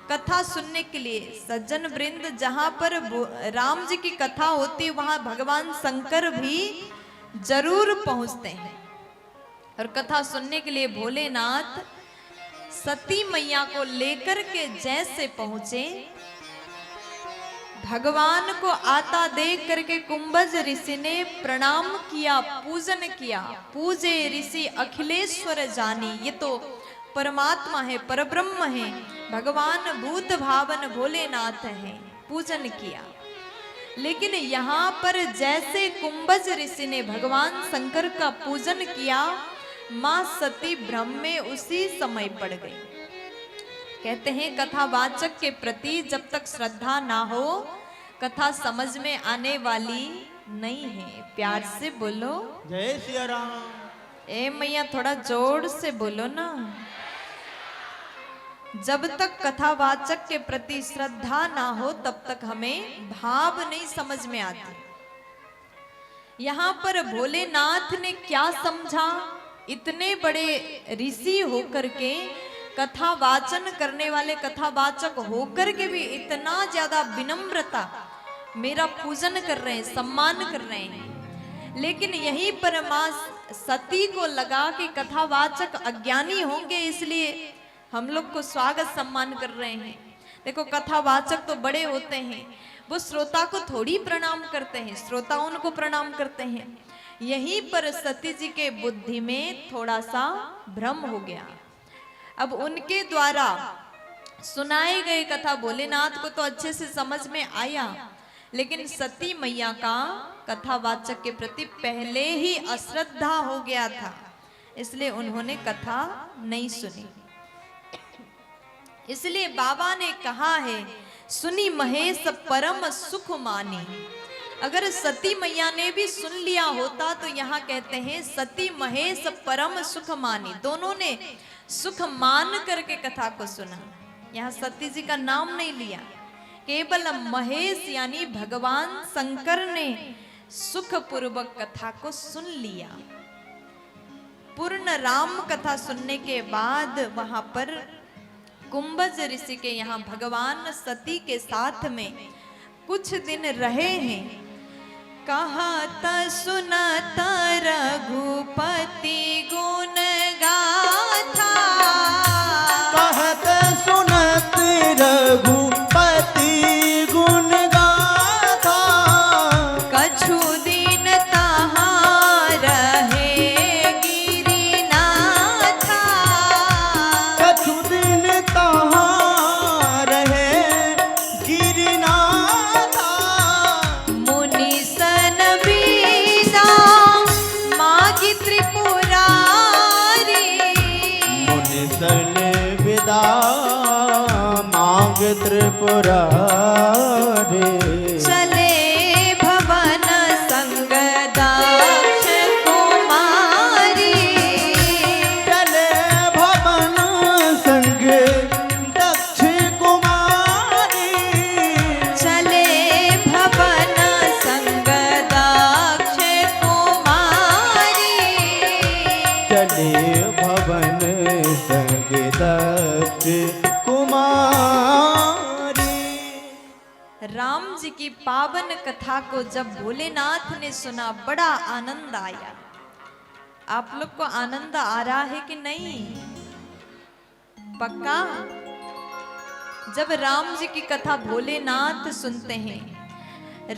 कथा सुनने के लिए। सज्जन वृंद जहां पर राम जी की कथा होती है वहां भगवान शंकर भी जरूर पहुंचते हैं। और कथा सुनने के लिए भोलेनाथ सती मैया को लेकर के जैसे पहुंचे, भगवान को आता देख करके कुंभज ऋषि ने प्रणाम किया, पूजन किया। पूजे ऋषि अखिलेश्वर जानी, ये तो परमात्मा है, परब्रह्म है, भगवान भूत भावन भोलेनाथ है, पूजन किया। लेकिन यहाँ पर जैसे कुंभज ऋषि ने भगवान शंकर का पूजन किया, मां सती भ्रम में उसी समय पड़ गई। कहते हैं कथावाचक के प्रति जब तक श्रद्धा ना हो कथा समझ में आने वाली नहीं है। प्यार से बोलो जय सिया राम। ए मैया थोड़ा जोर से बोलो ना। जब तक कथावाचक के प्रति श्रद्धा ना हो तब तक हमें भाव नहीं समझ में आती। यहाँ पर भोलेनाथ ने क्या समझा, इतने बड़े ऋषि होकर के, कथा वाचन करने वाले कथावाचक होकर के भी इतना ज्यादा विनम्रता, मेरा पूजन कर रहे हैं, सम्मान कर रहे हैं। लेकिन यहीं पर मां सती को लगा कि कथावाचक अज्ञानी होंगे, इसलिए हम लोग को स्वागत सम्मान कर रहे हैं। देखो कथावाचक तो बड़े होते हैं, वो श्रोता को थोड़ी प्रणाम करते हैं, श्रोता उनको प्रणाम करते हैं। यहीं पर सती जी के बुद्धि में थोड़ा सा भ्रम हो गया। अब उनके द्वारा सुनाई गई कथा भोलेनाथ को तो अच्छे से समझ में आया, लेकिन सती मैया का कथावाचक के प्रति पहले ही अश्रद्धा हो गया था, इसलिए उन्होंने कथा नहीं सुनी। इसलिए बाबा ने कहा है, सुनी महेश परम सुख मानी। अगर सती मैया ने भी सुन लिया होता तो यहाँ कहते हैं सती महेश परम सुख मानी, दोनों ने सुख मान करके कथा को सुना। यहाँ सती जी का नाम नहीं लिया, केवल महेश यानी भगवान शंकर ने सुख पूर्वक कथा को सुन लिया। पूर्ण राम कथा सुनने के बाद वहां पर कुंभज ऋषि के यहाँ भगवान सती के साथ में कुछ दिन रहे हैं। कहत सुनत रघुपति गुण गाथा, कहत सुनत रघुपति गुण गाथा, कछु दिन तहाँ रहे गिरिनाथा, कछु दिन तहाँ रहे गिरिनाथा, मुनि सन बीदा मागी त्रिपुरारी, मुनि सन विदा मांग त्रिपुरारी, चले भवन संग दाक्ष कुमारी, चले भवन संग दक्ष कुमारी, चले भवन संग दाक्ष कुमारी, चले भवन संग दक्ष कुमारी। राम जी की पावन कथा को जब भोलेनाथ ने सुना बड़ा आनंद आया। आप लोग को आनंद आ रहा है कि नहीं? पक्का? जब राम जी की कथा भोलेनाथ सुनते हैं,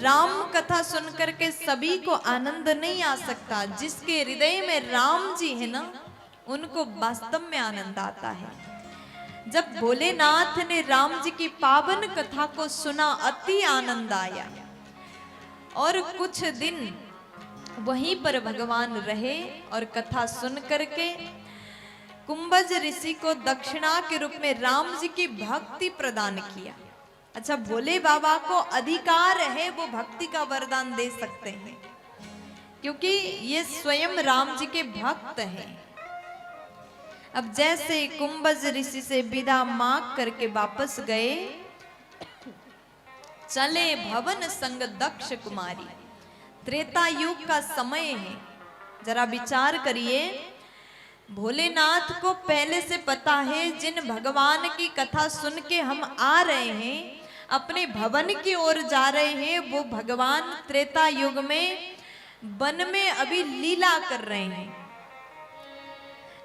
राम कथा सुनकर के सभी को आनंद नहीं आ सकता। जिसके हृदय में राम जी है ना, उनको वास्तव में आनंद आता है। जब भोलेनाथ ने राम जी की पावन कथा को सुना, अति आनंद आया। और कुछ दिन वहीं पर भगवान रहे और कथा सुन करके कुंभज ऋषि को दक्षिणा के रूप में राम जी की भक्ति प्रदान किया। अच्छा, भोले बाबा को अधिकार है, वो भक्ति का वरदान दे सकते हैं, क्योंकि ये स्वयं राम जी के भक्त हैं। अब जैसे कुंभज ऋषि से विदा मांग करके वापस गए, चले भवन संग दक्ष कुमारी। त्रेता युग का समय है, जरा विचार करिए। भोलेनाथ को पहले से पता है जिन भगवान की कथा सुन के हम आ रहे हैं, अपने भवन की ओर जा रहे हैं, वो भगवान त्रेता युग में वन में अभी लीला कर रहे हैं।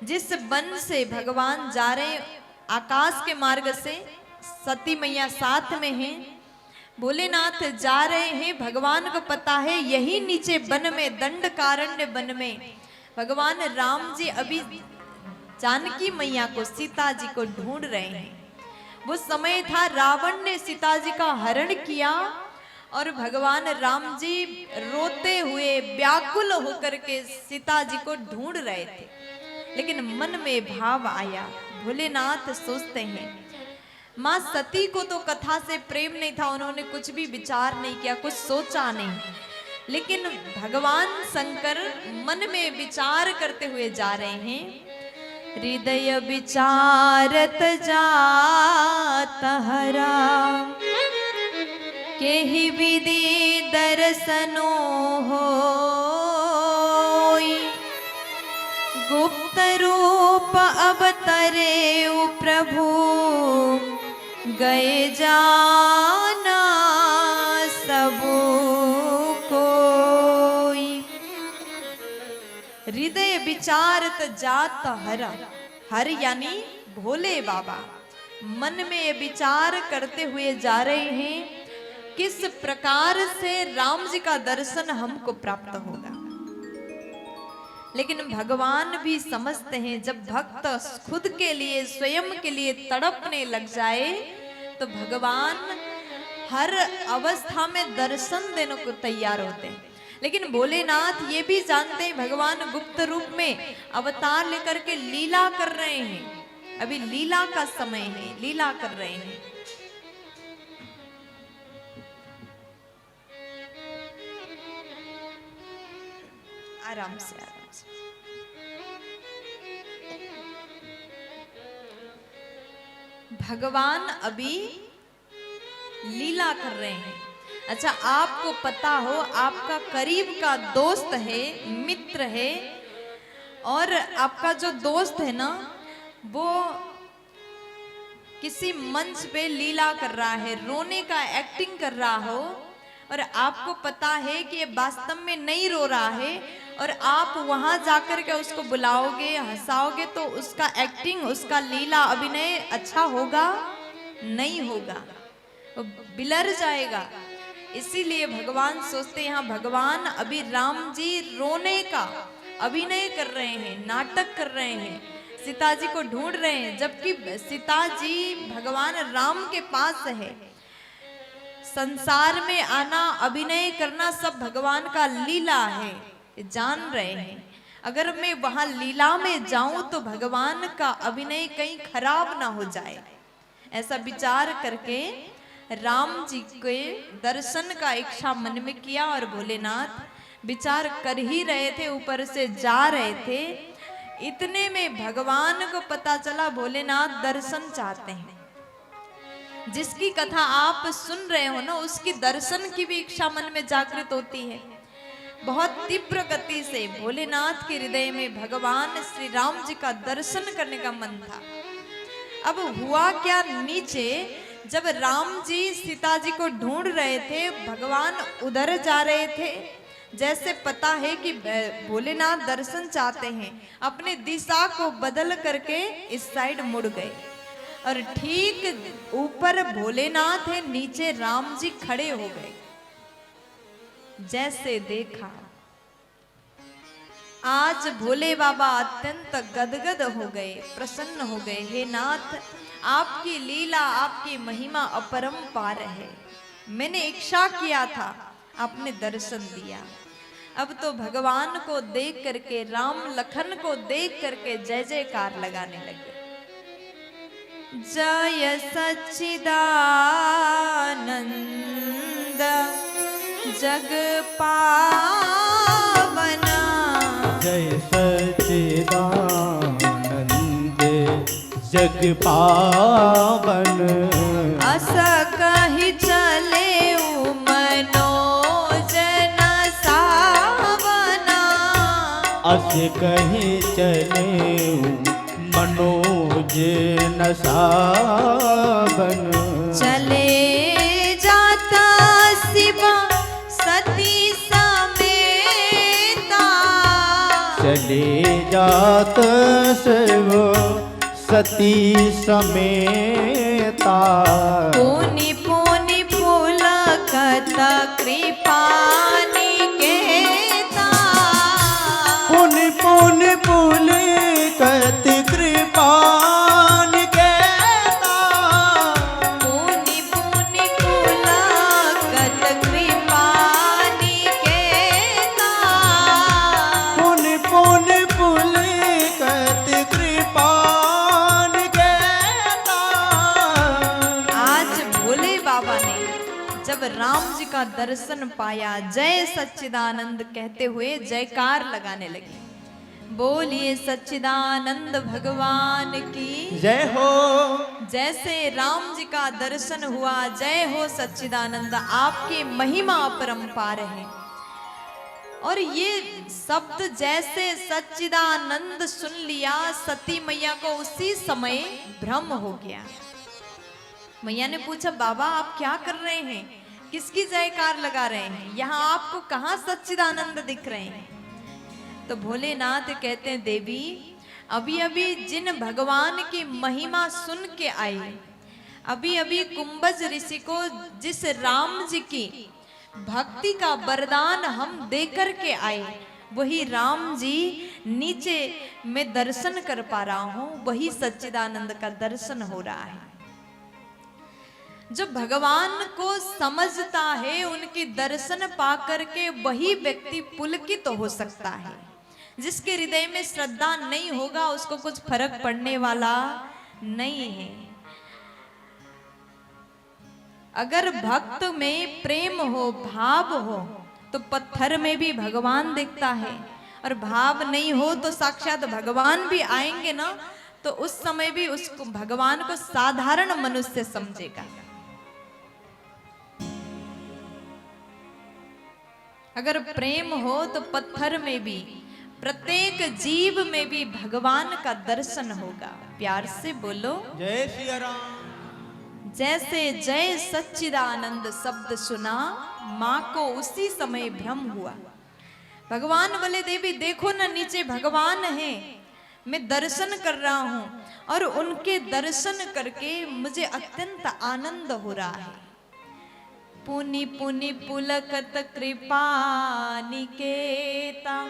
जिस वन से भगवान जा रहे हैं आकाश के मार्ग से, सती मैया साथ में हैं, भोलेनाथ जा रहे हैं। भगवान को पता है यही नीचे वन में, दंडकारण्य वन में भगवान राम जी अभी जानकी मैया को, सीता जी को ढूंढ रहे हैं। वो समय था रावण ने सीता जी का हरण किया और भगवान राम जी रोते हुए व्याकुल होकर के सीता जी को ढूंढ रहे थे। लेकिन मन में भाव आया, भोलेनाथ सोचते हैं माँ सती को तो कथा से प्रेम नहीं था, उन्होंने कुछ भी विचार नहीं किया, कुछ सोचा नहीं। लेकिन भगवान शंकर मन में विचार करते हुए जा रहे हैं। हृदय विचारत जात हरा, केहि विधि दर्शनो होई, गुप्त रूप अवतरे प्रभु, गए जाना सबू कोई। हृदय विचारत जात हर, हर यानी भोले बाबा मन में ये विचार करते हुए जा रहे हैं किस प्रकार से राम जी का दर्शन हमको प्राप्त होगा। लेकिन भगवान भी समझते हैं जब भक्त खुद के लिए, स्वयं के लिए तड़पने लग जाए तो भगवान हर अवस्था में दर्शन देने को तैयार होते हैं। लेकिन भोलेनाथ ये भी जानते हैं भगवान गुप्त रूप में अवतार लेकर के लीला कर रहे हैं, अभी लीला का समय है, लीला कर रहे हैं। आराम से, आराम से। भगवान अभी लीला कर रहे हैं। अच्छा, आपको पता हो आपका करीब का दोस्त है, मित्र है, और आपका जो दोस्त है ना वो किसी मंच पे लीला कर रहा है, रोने का एक्टिंग कर रहा हो, और आपको पता है कि ये वास्तव में नहीं रो रहा है, और आप वहां जाकर के उसको बुलाओगे, हंसाओगे, तो उसका एक्टिंग, उसका लीला अभिनय अच्छा होगा? नहीं होगा, वो बिलर जाएगा। इसीलिए भगवान सोचते हैं, यहाँ भगवान अभी राम जी रोने का अभिनय कर रहे हैं, नाटक कर रहे हैं, सीता जी को ढूंढ रहे हैं, जबकि सीता जी भगवान राम के पास है। संसार में आना, अभिनय करना सब भगवान का लीला है, जान रहे हैं। अगर मैं वहां लीला में जाऊं तो भगवान का अभिनय कहीं खराब ना हो जाए, ऐसा विचार करके राम जी के दर्शन का इच्छा मन में किया। और भोलेनाथ विचार कर ही रहे थे, ऊपर से जा रहे थे, इतने में भगवान को पता चला भोलेनाथ दर्शन चाहते हैं। जिसकी कथा आप सुन रहे हो ना, उसकी दर्शन की भी इच्छा मन में जागृत होती है। बहुत तीव्र गति से भोलेनाथ के हृदय में भगवान श्री राम जी का दर्शन करने का मन था। अब हुआ क्या, नीचे जब राम जी सीता जी को ढूंढ रहे थे, भगवान उधर जा रहे थे, जैसे पता है कि भोलेनाथ दर्शन चाहते हैं, अपने दिशा को बदल करके इस साइड मुड़ गए, और ठीक ऊपर भोलेनाथ है, नीचे राम जी खड़े हो गए। जैसे देखा, आज भोले बाबा अत्यंत गदगद हो गए, प्रसन्न हो गए। हे नाथ, आपकी लीला, आपकी महिमा अपरंपार है। मैंने इच्छा किया था, आपने दर्शन दिया। अब तो भगवान को देख करके, राम लखन को देख करके जय जयकार लगाने लगे। जय सच्चिदानंद जग पावना, जय सच्चिदानंद जग पावन, अस कहि चले मनोजन सावना, अस आज कहीं चले मनोज न सावन। चले जाता शिवा सती समेता, चले जात शिव सती समेता। पुनि पुनि पुलकत कृपा निकेता, पुनि पुनि पुलकत कृपा निकेता। पुनि पुनि पुलकत कृपा निकेता, पुनि पुनि पुलकत कृपा निकेता। आज भोले बाबा ने जब राम जी का दर्शन पाया, जय सच्चिदानंद कहते हुए जयकार लगाने लगे। बोलिए सच्चिदानंद भगवान की जय हो। जैसे राम जी का दर्शन हुआ, जय हो सच्चिदानंद, आपकी महिमा अपरंपार है। और ये शब्द जैसे सच्चिदानंद सुन लिया, सती मैया को उसी समय भ्रम हो गया। मैया ने पूछा, बाबा आप क्या कर रहे हैं, किसकी जयकार लगा रहे हैं, यहाँ आपको कहाँ सच्चिदानंद दिख रहे हैं? तो भोलेनाथ कहते हैं, देवी अभी अभी जिन भगवान की महिमा सुन के आई, अभी अभी कुंभज ऋषि को जिस राम जी की भक्ति का वरदान हम दे करके आए, वही राम जी नीचे में दर्शन कर पा रहा हूं, वही सच्चिदानंद का दर्शन हो रहा है। जो भगवान को समझता है, उनके दर्शन पा करके वही व्यक्ति पुलकित तो हो सकता है। जिसके हृदय में श्रद्धा नहीं होगा, उसको कुछ फर्क पड़ने वाला नहीं है। अगर भक्त में प्रेम हो, भाव हो, तो पत्थर में भी भगवान दिखता है। और भाव नहीं हो तो साक्षात भगवान भी आएंगे ना, तो उस समय भी उसको भगवान को साधारण मनुष्य समझेगा। अगर प्रेम हो तो पत्थर में भी, प्रत्येक जीव में भी भगवान का दर्शन होगा। प्यार से बोलो जय सिया राम। जैसे जय सच्चिदानंद शब्द सुना, माँ को उसी समय भ्रम हुआ। भगवान बोले, देवी देखो ना नीचे भगवान है, मैं दर्शन कर रहा हूं और उनके दर्शन करके मुझे अत्यंत आनंद हो रहा है। पुनि पुनि पुलकत कृपा निकेता,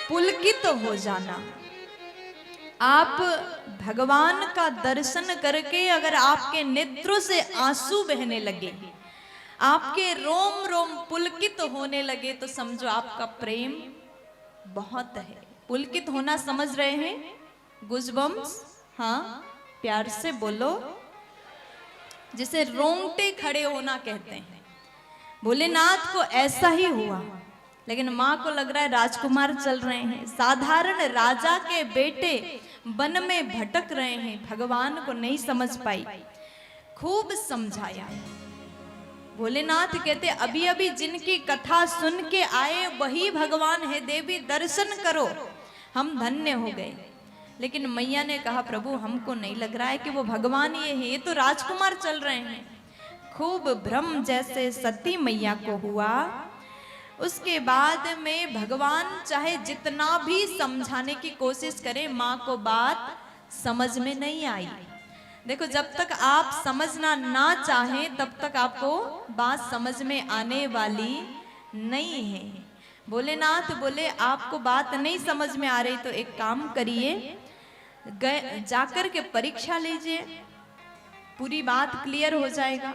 पुलकित हो जाना। आप भगवान का दर्शन करके अगर आपके नेत्रों से आंसू बहने लगे, आपके रोम रोम पुलकित होने लगे, तो समझो आपका प्रेम बहुत है। पुलकित होना समझ रहे हैं? गुजबम्स, हाँ प्यार से बोलो। जिसे रोंगटे खड़े होना कहते हैं। भोलेनाथ को ऐसा ही हुआ, लेकिन माँ को लग रहा है राजकुमार चल रहे हैं, साधारण राजा के बेटे वन में भटक रहे हैं, भगवान को नहीं समझ पाई। खूब समझाया। भोलेनाथ कहते, अभी अभी जिनकी कथा सुन के आए वही भगवान है, देवी दर्शन करो, हम धन्य हो गए। लेकिन मैया ने कहा, प्रभु हमको नहीं लग रहा है कि वो भगवान ये है, ये तो राजकुमार चल रहे हैं। खूब भ्रम जैसे सती मैया को हुआ। उसके बाद में भगवान चाहे जितना भी समझाने की कोशिश करें, माँ को बात समझ में नहीं आई। देखो, जब तक आप समझना ना चाहें तब तक आपको बात समझ में आने वाली नहीं है। भोलेनाथ बोले, आपको बात नहीं समझ में आ रही तो एक काम करिए, जाकर के परीक्षा लीजिए, पूरी बात क्लियर हो जाएगा।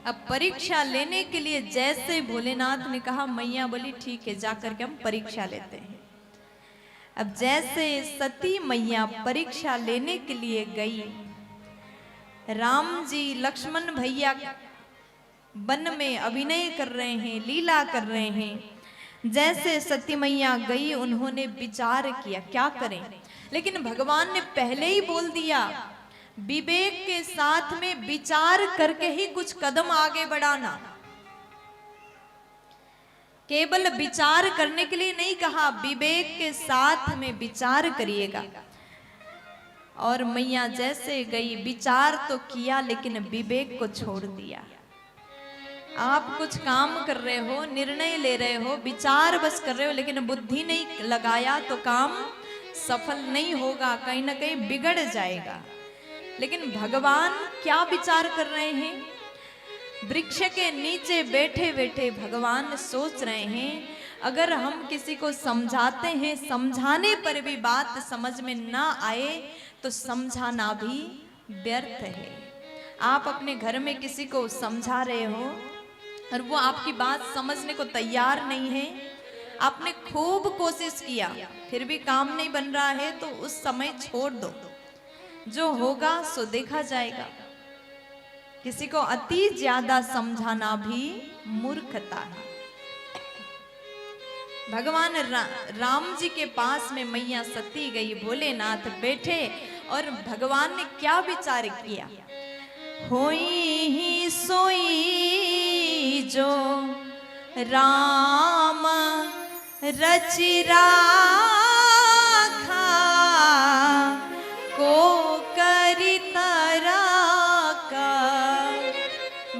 अब परीक्षा लेने के लिए जैसे भोलेनाथ ने कहा, मैया बोली ठीक है, जाकर के हम परीक्षा लेते हैं। अब जैसे सती मैया परीक्षा लेने के लिए गई, राम जी लक्ष्मण भैया वन में अभिनय कर रहे हैं, लीला कर रहे हैं। जैसे सती मैया गई, उन्होंने विचार किया क्या करें, लेकिन भगवान ने पहले ही बोल दिया, विवेक के साथ में विचार करके ही कुछ कदम आगे बढ़ाना। केवल विचार करने के लिए नहीं कहा, विवेक के साथ में विचार करिएगा। और मैया जैसे गई, विचार तो किया लेकिन विवेक को छोड़ दिया। आप कुछ काम कर रहे हो, निर्णय ले रहे हो, विचार बस कर रहे हो, लेकिन बुद्धि नहीं लगाया तो काम सफल नहीं होगा, कहीं ना कहीं बिगड़ जाएगा। लेकिन भगवान क्या विचार कर रहे हैं? वृक्ष के नीचे बैठे बैठे भगवान सोच रहे हैं, अगर हम किसी को समझाते हैं, समझाने पर भी बात समझ में ना आए तो समझाना भी व्यर्थ है। आप अपने घर में किसी को समझा रहे हो और वो आपकी बात समझने को तैयार नहीं है, आपने खूब कोशिश किया फिर भी काम नहीं बन रहा है, तो उस समय छोड़ दो, जो होगा सो देखा जाएगा। किसी को अति ज्यादा समझाना भी मूर्खता है। भगवान राम जी के पास में मैया सती गई, भोलेनाथ बैठे और भगवान ने क्या विचार किया? होई ही सोई जो राम रचि राखा, को करी तरा का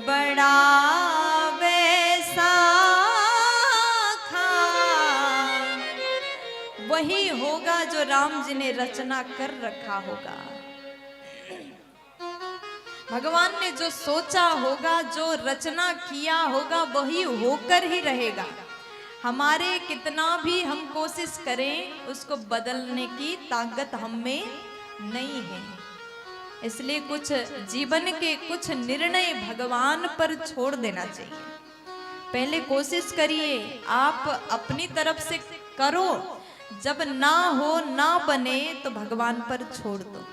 बड़ा वैसा खा। वही होगा जो राम जी ने रचना कर रखा होगा। भगवान ने जो सोचा होगा, जो रचना किया होगा, वही होकर ही रहेगा। हमारे कितना भी हम कोशिश करें, उसको बदलने की ताकत हम में नहीं है। इसलिए कुछ जीवन के कुछ निर्णय भगवान पर छोड़ देना चाहिए। पहले कोशिश करिए, आप अपनी तरफ से करो, जब ना हो ना बने तो भगवान पर छोड़ दो।